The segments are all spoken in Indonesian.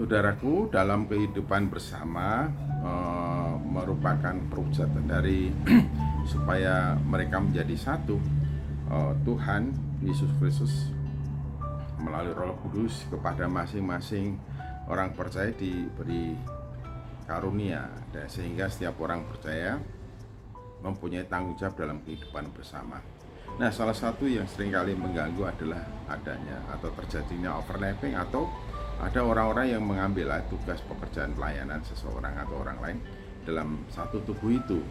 Saudaraku, dalam kehidupan bersama merupakan perwujudan dari supaya mereka menjadi satu. Tuhan Yesus Kristus melalui Roh Kudus kepada masing-masing orang percaya diberi karunia, dan sehingga setiap orang percaya mempunyai tanggung jawab dalam kehidupan bersama. Nah, salah satu yang seringkali mengganggu adalah adanya atau terjadinya overlapping, atau ada orang-orang yang mengambil tugas pekerjaan pelayanan seseorang atau orang lain dalam satu tubuh itu.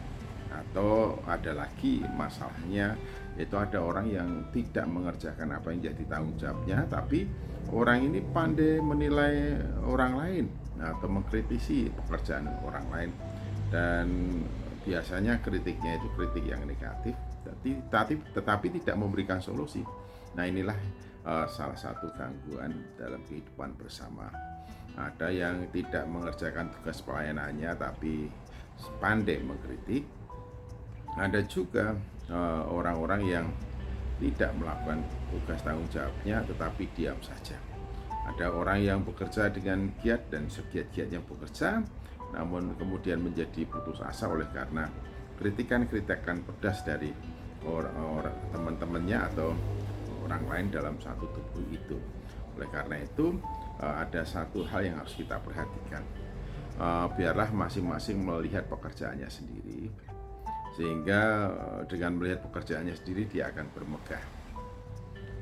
Atau ada lagi masalahnya, yaitu ada orang yang tidak mengerjakan apa yang jadi tanggung jawabnya, tapi orang ini pandai menilai orang lain atau mengkritisi pekerjaan orang lain, dan biasanya kritiknya itu kritik yang negatif, tetapi tidak memberikan solusi. Nah, inilah salah satu gangguan dalam kehidupan bersama. Ada yang tidak mengerjakan tugas pelayanannya tapi pandai mengkritik. Ada juga orang-orang yang tidak melakukan tugas tanggung jawabnya tetapi diam saja. Ada orang yang bekerja dengan giat dan segiat-giatnya bekerja, namun kemudian menjadi putus asa oleh karena kritikan-kritikan pedas dari orang teman-temannya atau orang lain dalam satu tubuh itu. Oleh karena itu ada satu hal yang harus kita perhatikan. Biarlah masing-masing melihat pekerjaannya sendiri, sehingga dengan melihat pekerjaannya sendiri dia akan bermegah.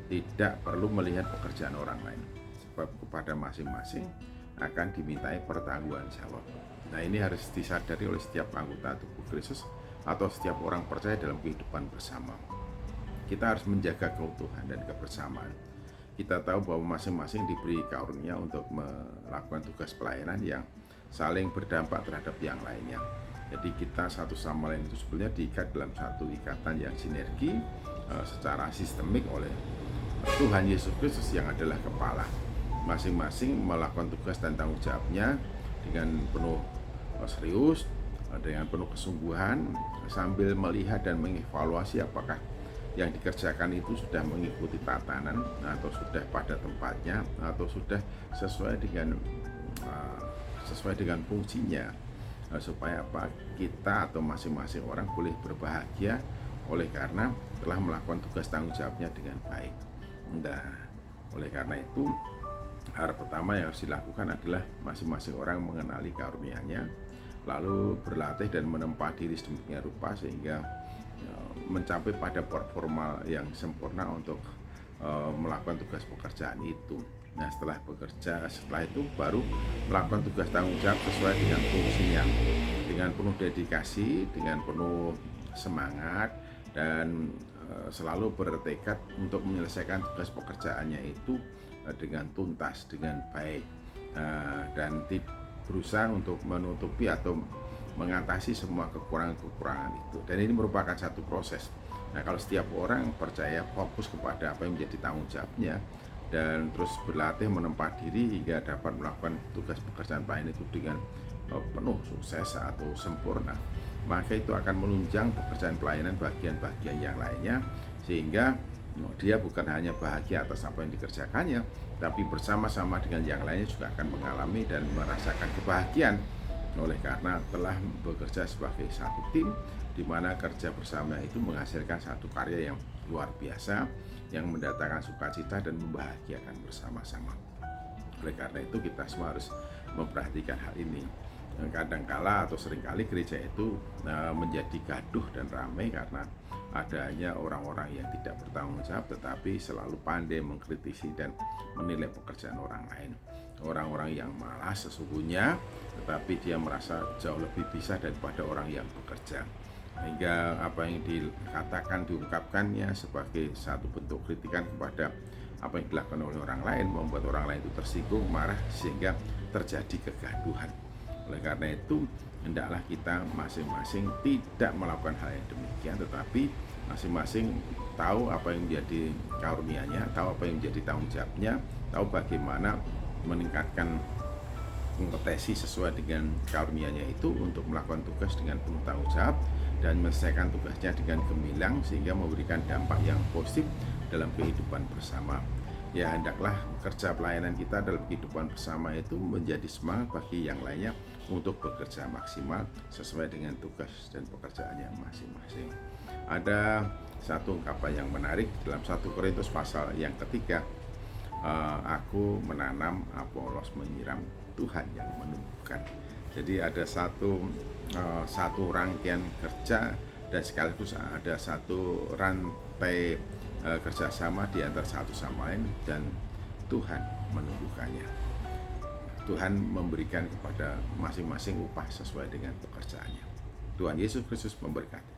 Tidak perlu melihat pekerjaan orang lain, sebab kepada masing-masing akan dimintai pertanggungan jawab. Nah, ini harus disadari oleh setiap anggota tubuh Kristus atau setiap orang percaya dalam kehidupan bersama. Kita harus menjaga keutuhan dan kebersamaan. Kita tahu bahwa masing-masing diberi karunia untuk melakukan tugas pelayanan yang saling berdampak terhadap yang lainnya. Jadi kita satu sama lain itu sebenarnya diikat dalam satu ikatan yang sinergi secara sistemik oleh Tuhan Yesus Kristus yang adalah kepala. Masing-masing melakukan tugas dan tanggung jawabnya dengan penuh serius, dengan penuh kesungguhan, sambil melihat dan mengevaluasi apakah yang dikerjakan itu sudah mengikuti tatanan atau sudah pada tempatnya atau sudah sesuai dengan fungsinya, supaya apa, kita atau masing-masing orang boleh berbahagia oleh karena telah melakukan tugas tanggung jawabnya dengan baik. Nah, oleh karena itu hal pertama yang harus dilakukan adalah masing-masing orang mengenali karunia-Nya, lalu berlatih dan menempa diri sedemikian rupa sehingga mencapai pada performa yang sempurna untuk melakukan tugas pekerjaan itu. Nah, setelah itu baru melakukan tugas tanggung jawab sesuai dengan fungsinya, dengan penuh dedikasi, dengan penuh semangat, dan selalu bertekad untuk menyelesaikan tugas pekerjaannya itu dengan tuntas, dengan baik, dan berusaha untuk menutupi atau mengatasi semua kekurangan-kekurangan itu. Dan ini merupakan satu proses. Nah, kalau setiap orang percaya fokus kepada apa yang menjadi tanggung jawabnya dan terus berlatih menempa diri hingga dapat melakukan tugas pekerjaan pelayanan itu dengan penuh sukses atau sempurna, maka itu akan menunjang pekerjaan pelayanan bagian-bagian yang lainnya, sehingga dia bukan hanya bahagia atas apa yang dikerjakannya, tapi bersama-sama dengan yang lainnya juga akan mengalami dan merasakan kebahagiaan oleh karena telah bekerja sebagai satu tim, di mana kerja bersama itu menghasilkan satu karya yang luar biasa yang mendatangkan sukacita dan membahagiakan bersama-sama. Oleh karena itu kita semua harus memperhatikan hal ini. Kadangkala atau seringkali gereja itu menjadi gaduh dan ramai karena adanya orang-orang yang tidak bertanggung jawab tetapi selalu pandai mengkritisi dan menilai pekerjaan orang lain. Orang-orang yang malas sesungguhnya, tetapi dia merasa jauh lebih bisa daripada orang yang bekerja, hingga apa yang dikatakan, diungkapkannya sebagai satu bentuk kritikan kepada apa yang dilakukan oleh orang lain membuat orang lain itu tersinggung, marah, sehingga terjadi kegaduhan. Oleh karena itu hendaklah kita masing-masing tidak melakukan hal yang demikian, tetapi masing-masing tahu apa yang menjadi karunia-Nya, tahu apa yang menjadi tanggung jawabnya, tahu bagaimana meningkatkan kompetensi sesuai dengan karunia-Nya itu untuk melakukan tugas dengan penuh tanggung jawab dan menyelesaikan tugasnya dengan gemilang sehingga memberikan dampak yang positif dalam kehidupan bersama. ya hendaklah kerja pelayanan kita dalam kehidupan bersama itu menjadi semangat bagi yang lainnya untuk bekerja maksimal sesuai dengan tugas dan pekerjaannya masing-masing. Ada satu ungkapan yang menarik dalam 1 Korintus pasal yang ketiga, aku menanam, Apolos menyiram, Tuhan yang menumbuhkan. Jadi ada satu rangkaian kerja dan sekaligus ada satu rantai kerjasama di antara satu sama lain, dan Tuhan menumbuhkannya. Tuhan memberikan kepada masing-masing upah sesuai dengan pekerjaannya. Tuhan Yesus Kristus memberkati.